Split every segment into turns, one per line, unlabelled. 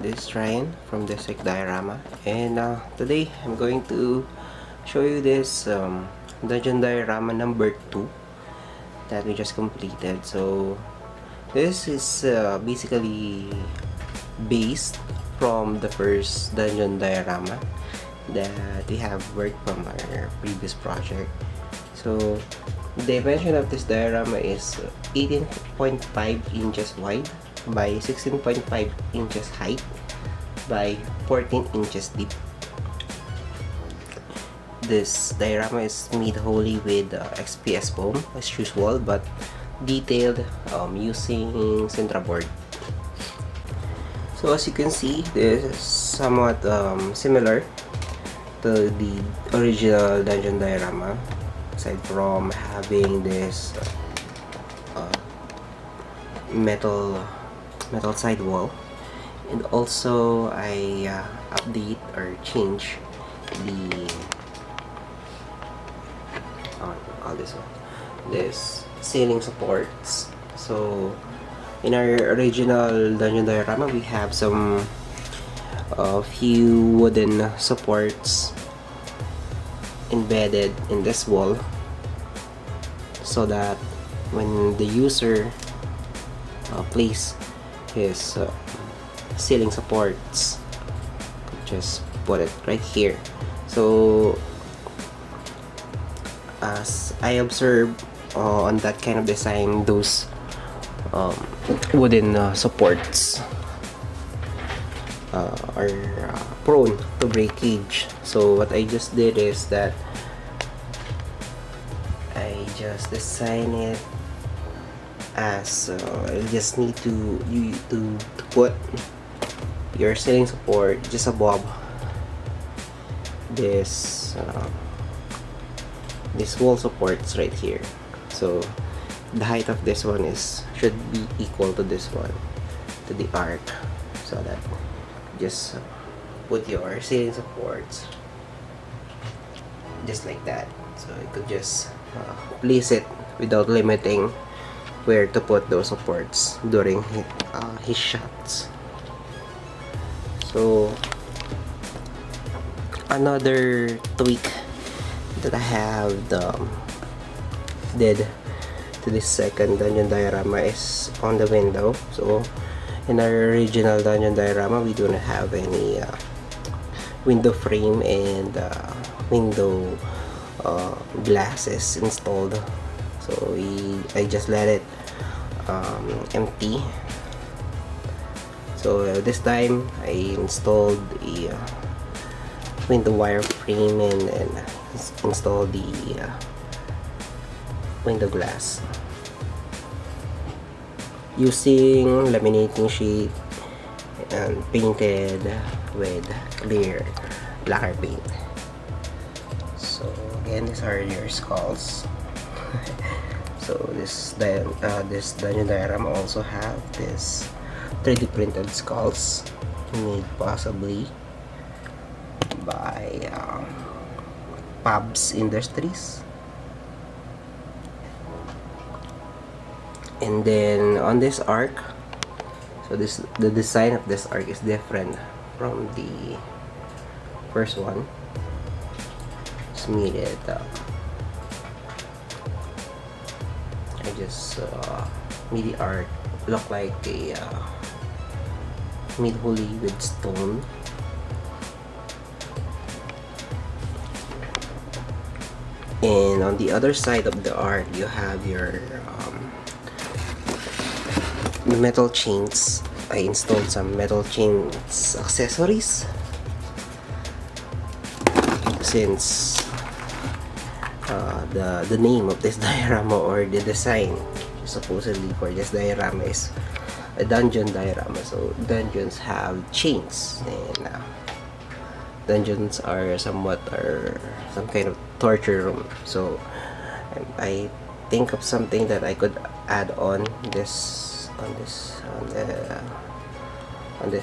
This is Ryan from Dungeon Diorama, and today I'm going to show you this Dungeon Diorama number 2 that we just completed. So this is basically based from the first Dungeon Diorama that we have worked from our previous project. So the dimension of this diorama is 18.5 inches wide by 16.5 inches height by 14 inches deep. This diorama is made wholly with XPS foam as usual, but detailed using centerboard. So as you can see, this is somewhat similar to the original Dungeon Diorama, aside from having this metal side wall, and also I update or change the all this ceiling supports. So in our original Dungeon Diorama, we have some few wooden supports embedded in this wall, so that when the user place his ceiling supports, just put it right here. So as I observed on that kind of design, those wooden supports are prone to breakage. So what I just did is that I just design it as you just need to put your ceiling support just above this wall supports right here. So the height of this one should be equal to this one, to the arc, so that just put your ceiling supports just like that. So you could just place it without limiting where to put those supports during his shots. So another tweak that I have did to this second Dungeon Diorama is on the window. So in our original Dungeon Diorama, we do not have any window frame and window glasses installed. So I just let it empty. So this time I installed a window wire frame and installed the window glass using laminating sheet and painted with clear lacquer paint. So again, these are your skulls. So this Dungeon Diorama also have this 3D printed skulls made possibly by Pabs Industries. And then on this arc, so the design of this arc is different from the first one. Just made it I just made the arc look like a made wholly with stone. And on the other side of the arc, you have your metal chains. I installed some metal chains accessories, since the name of this diorama, or the design supposedly for this diorama, is a dungeon diorama. So dungeons have chains, and dungeons are some kind of torture room. So I think of something that I could add on this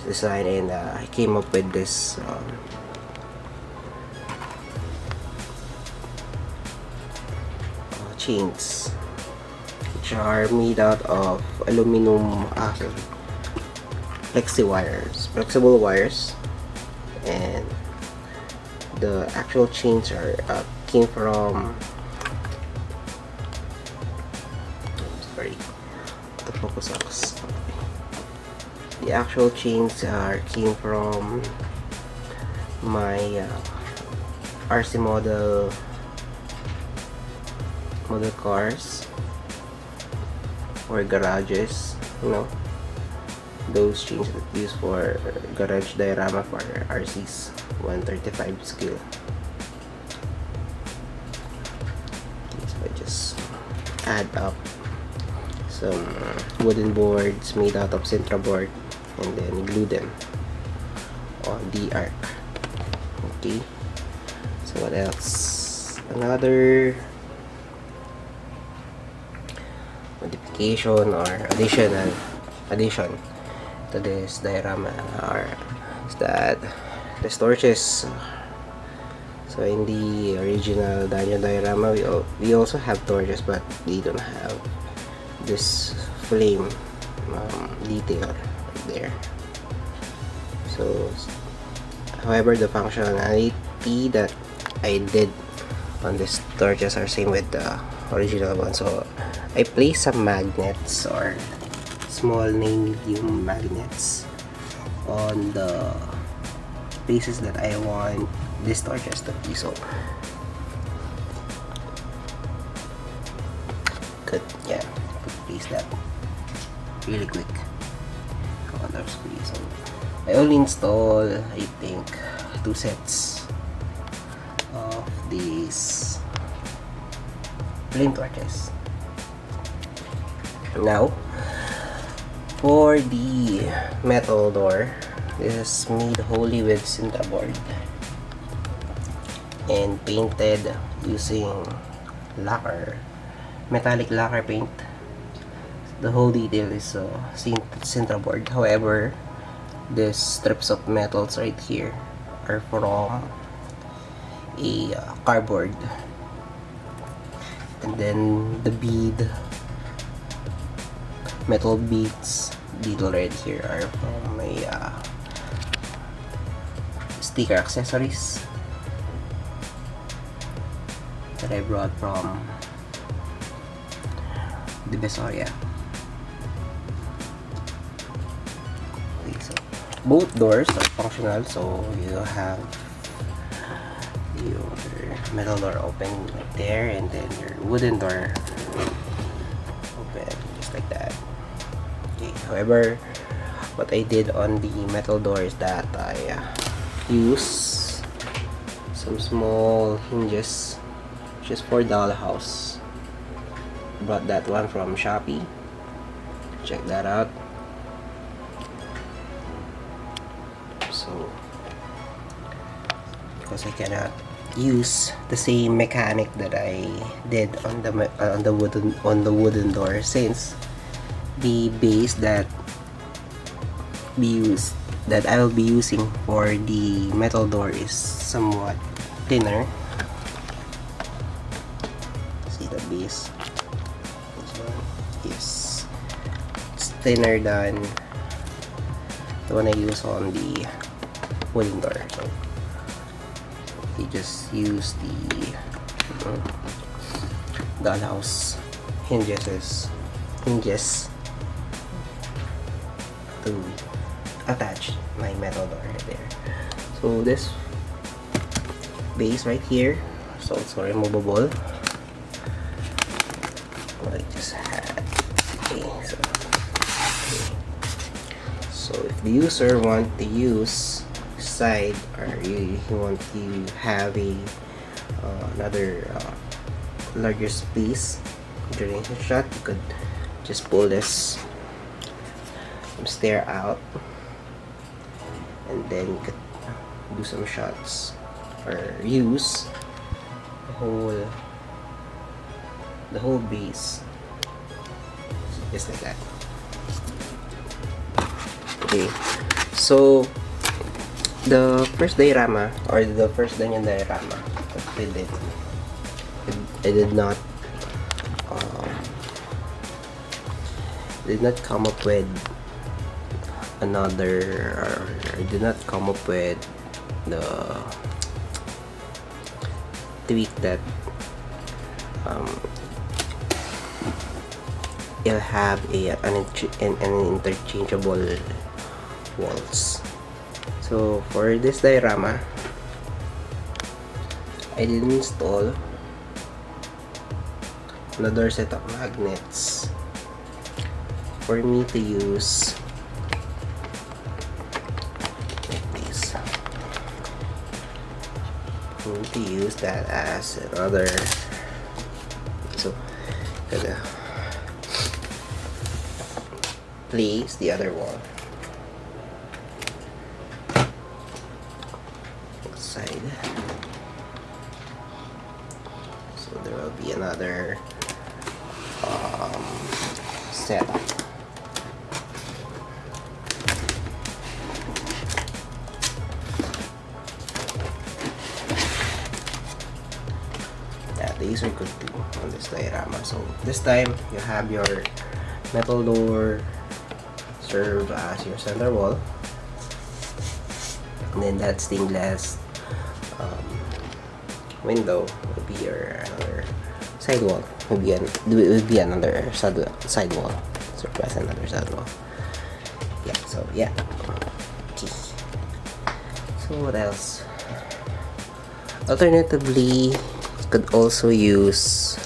design, and I came up with this chains, which are made out of aluminum, flexible wires, and the actual chains are came from, sorry, the focus box. The actual chains came from my RC model cars or garages, you know, those chains that used for garage diorama for RCs 135 scale. Okay, so I just add up some wooden boards made out of Sintra board and then glue them on the arc. Okay, so what else? Another modification or addition to this diorama is that the torches. So in the original Dungeon Diorama, we also have torches, but they don't have this flame detail right there. So however, the functionality that I did on these torches are same with the original one. So I placed some magnets or small medium magnets on the places that I want these torches to be. So could place that really quick on our screen. So I only install, I think, 2 sets of these flame torches. Now, for the metal door, this is made wholly with Sintra board and painted using lacquer, metallic lacquer paint. The whole detail is Sintra board. However, these strips of metals right here are from a cardboard, and then the metal beads detail right here are from a sticker accessories that I brought from the Besoria. Okay, so both doors are functional, so you have your metal door open right there, and then your wooden door open just like that. Okay, however, what I did on the metal door is that I use some small hinges just for dollhouse. Brought that one from Shopee. Check that out. So because I cannot use the same mechanic that I did on the wooden door, since the base that I will be using for the metal door is somewhat thinner. See the base? This one is thinner than the one I use on the wooden door. So you just use the dollhouse hinges to attach my metal door right there. So this base right here is also removable. I just had so if the user want to use side, or you want to have another larger space during the shot, you could just pull this stair out, and then you could do some shots or use the whole base just like that. Okay, so the first diorama, or the first Dungeon diorama that we did, I did not come up with another, or did not come up with the tweak that it'll have an interchangeable walls. So for this diorama, I did install another set of magnets for me to use like this. For me to use that as another, so gonna place the other wall side, so there will be another setup. Yeah, these are good too on this diorama. So this time you have your metal door serve as your center wall, and then that stained glass window will be your another side wall. Will be another side wall. Serve as another side wall. Yeah. So yeah. Okay. So what else? Alternatively, you could also use,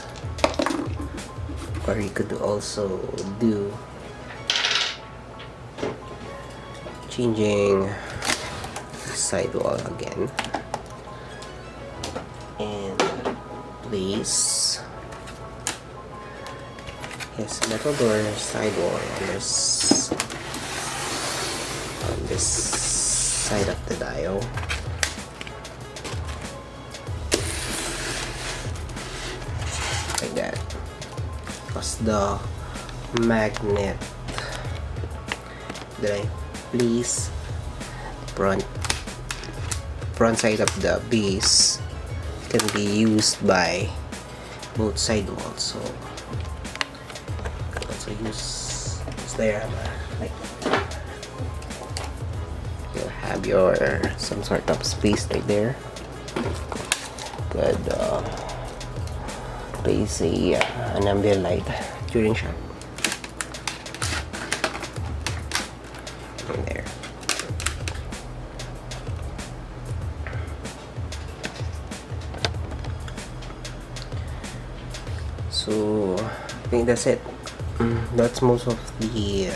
or you could also do changing the sidewall again and place his metal door sidewall on this side of the dial. Like that. Because the magnet that I place front side of the base can be used by both side walls, so you can also use this diorama like you'll have your some sort of space right there. Could place an ambient light during shot in there. So I think that's it. That's most of the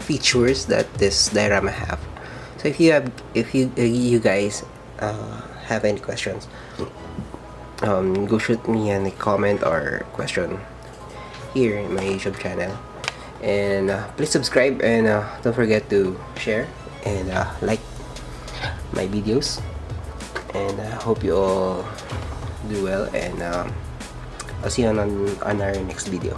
features that this diorama have. So if you guys have any questions, go shoot me a comment or question here in my YouTube channel, and please subscribe, and don't forget to share and like my videos, and I hope you all do well, and I'll see you on our next video.